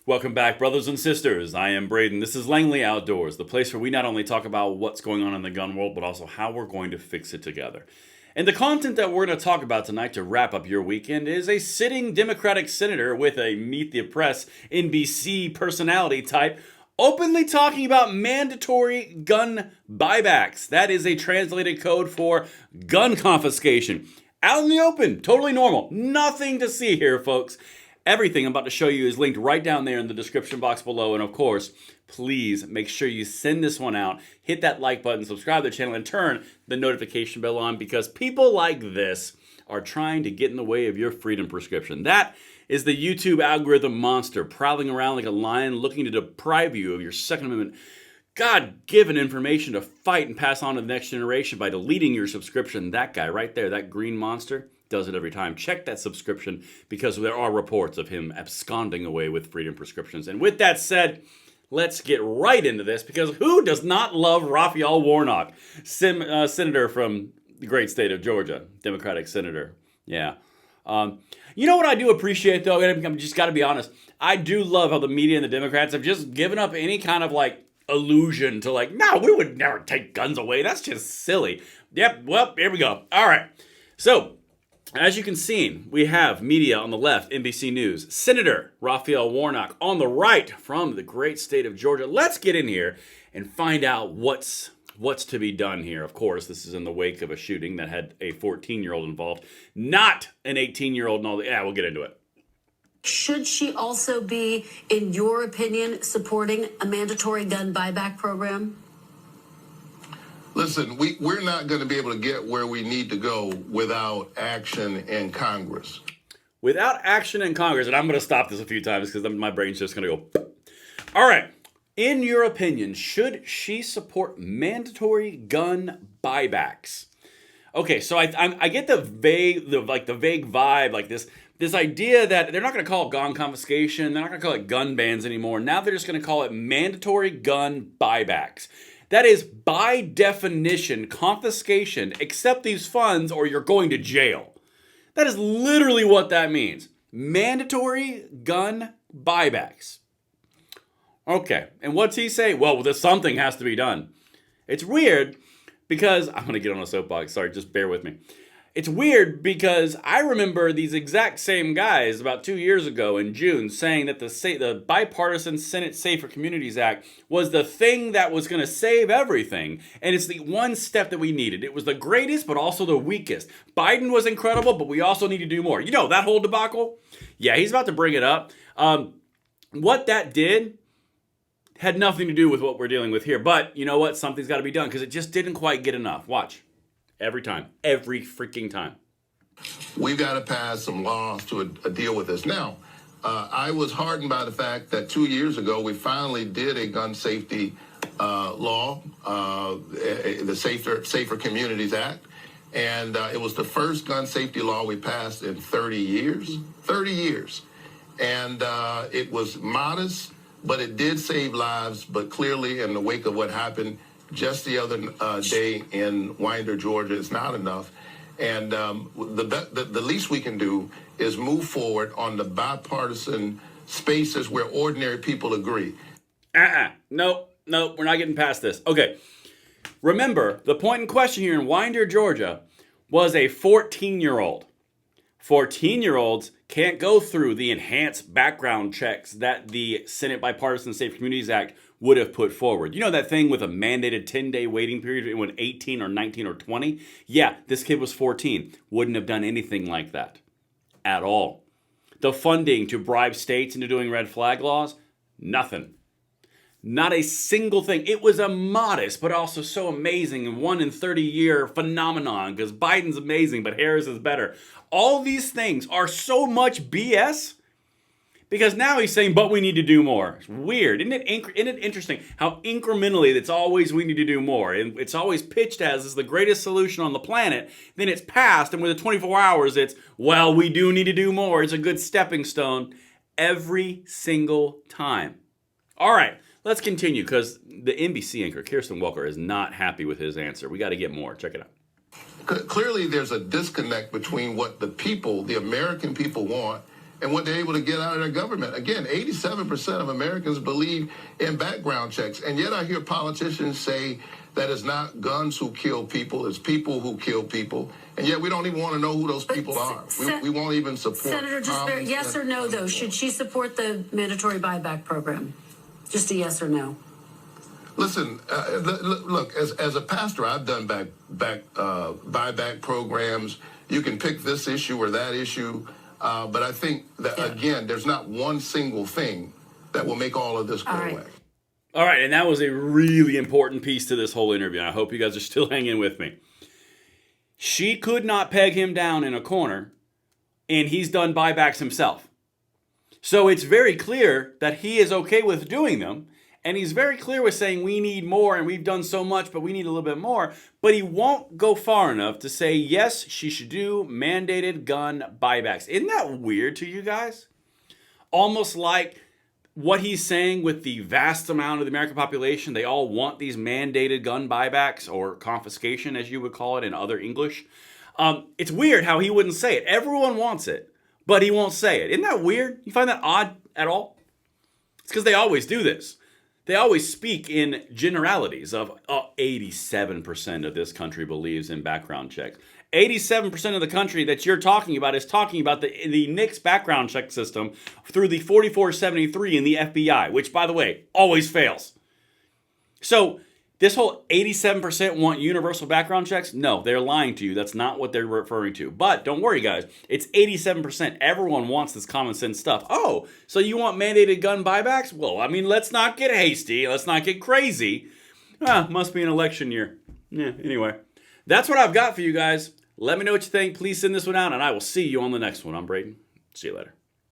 Welcome back, brothers and sisters. I am Braden. This is Langley Outdoors, the place where we not only talk about what's going on in the gun world, but also how we're going to fix it together. And the content that we're going to talk about tonight to wrap up your weekend is a sitting Democratic senator with a Meet the Press NBC personality type openly talking about mandatory gun buybacks. That is a translated code for gun confiscation. Out in the open, totally normal. Nothing to see here, folks. Everything I'm about to show you is linked right down there in the description box below. And of course, please make sure you send this one out, hit that like button, subscribe to the channel, and turn the notification bell on because people like this are trying to get in the way of your freedom prescription. That is the YouTube algorithm monster prowling around like a lion looking to deprive you of your Second Amendment God-given information to fight and pass on to the next generation by deleting your subscription. That guy right there, that green monster, does it every time. Check that subscription because there are reports of him absconding away with freedom prescriptions. And with that said, let's get right into this because who does not love Raphael Warnock, senator from the great state of Georgia, Democratic senator. Yeah. You know what I do appreciate though, and I'm just got to be honest, I do love how the media and the Democrats have just given up any kind of like allusion to like, no, we would never take guns away. That's just silly. Yep, well, here we go. All right. So, as you can see, we have media on the left, NBC News, Senator Raphael Warnock on the right from the great state of Georgia. Let's get in here and find out what's to be done here. Of course, this is in the wake of a shooting that had a 14-year-old involved, not an 18-year-old and all that. Yeah, we'll get into it. Should she also be, in your opinion, supporting a mandatory gun buyback program? Listen, we're not going to be able to get where we need to go without action in Congress. Without action in Congress, and I'm going to stop this a few times because my brain's just going to go. All right. In your opinion, should she support mandatory gun buybacks? Okay, so I get the vague vibe, like this idea that they're not going to call it gun confiscation, they're not going to call it gun bans anymore. Now they're just going to call it mandatory gun buybacks. That is, by definition, confiscation. Accept these funds or you're going to jail. That is literally what that means. Mandatory gun buybacks. Okay, and what's he say? Well, something has to be done. It's weird because, I'm going to get on a soapbox, sorry, just bear with me. It's weird because I remember these exact same guys about 2 years ago in June saying that the bipartisan Senate Safer Communities Act was the thing that was going to save everything. And it's the one step that we needed. It was the greatest, but also the weakest. Biden was incredible, but we also need to do more. You know, that whole debacle? Yeah, he's about to bring it up. What that did had nothing to do with what we're dealing with here. But you know what? Something's got to be done because it just didn't quite get enough. Watch. Every time. Every freaking time. We've got to pass some laws to deal with this. Now, I was heartened by the fact that 2 years ago, we finally did a gun safety law, the Safer Communities Act. And it was the first gun safety law we passed in 30 years. 30 years. And it was modest, but it did save lives. But clearly, in the wake of what happened just the other day in Winder, Georgia, is not enough. And the least we can do is move forward on the bipartisan spaces where ordinary people agree. Nope, we're not getting past this. Okay, remember, the point in question here in Winder, Georgia, was a 14-year-old. 14-year-olds can't go through the enhanced background checks that the Senate Bipartisan Safe Communities Act would have put forward. You know that thing with a mandated 10-day waiting period when 18 or 19 or 20? Yeah, this kid was 14. Wouldn't have done anything like that at all. The funding to bribe states into doing red flag laws? Nothing. Not a single thing. It was a modest, but also so amazing and 1 in 30-year phenomenon because Biden's amazing, but Harris is better. All these things are so much BS because now he's saying, but we need to do more. It's weird. Isn't it interesting how incrementally it's always we need to do more? And it's always pitched as the greatest solution on the planet. Then it's passed, and within 24 hours, it's, well, we do need to do more. It's a good stepping stone every single time. All right. Let's continue because the NBC anchor, Kirsten Welker, is not happy with his answer. We got to get more. Check it out. Clearly, there's a disconnect between what the people, the American people want and what they're able to get out of their government. Again, 87% of Americans believe in background checks. And yet I hear politicians say that it's not guns who kill people, it's people who kill people. And yet we don't even want to know who those people are. We won't even support. Senator, just yes or no, though. Should she support the mandatory buyback program? Just a yes or no. Listen, look, as a pastor, I've done buyback programs. You can pick this issue or that issue. But I think that, again, there's not one single thing that will make all of this go away. All right, and that was a really important piece to this whole interview. I hope you guys are still hanging with me. She could not peg him down in a corner, and he's done buybacks himself. So it's very clear that he is okay with doing them, and he's very clear with saying we need more, and we've done so much, but we need a little bit more. But he won't go far enough to say, yes, she should do mandated gun buybacks. Isn't that weird to you guys? Almost like what he's saying with the vast amount of the American population, they all want these mandated gun buybacks, or confiscation, as you would call it in other English. It's weird how he wouldn't say it. Everyone wants it, but he won't say it. Isn't that weird? You find that odd at all? It's because they always do this. They always speak in generalities of 87% of this country believes in background checks. 87% of the country that you're talking about is talking about the NICS background check system through the 4473 in the FBI, which, by the way, always fails. So this whole 87% want universal background checks, no, they're lying to you. That's not what they're referring to. But don't worry, guys. It's 87%. Everyone wants this common sense stuff. Oh, so you want mandated gun buybacks? Well, I mean, let's not get hasty. Let's not get crazy. Must be an election year. Yeah, anyway. That's what I've got for you guys. Let me know what you think. Please send this one out, and I will see you on the next one. I'm Braden. See you later.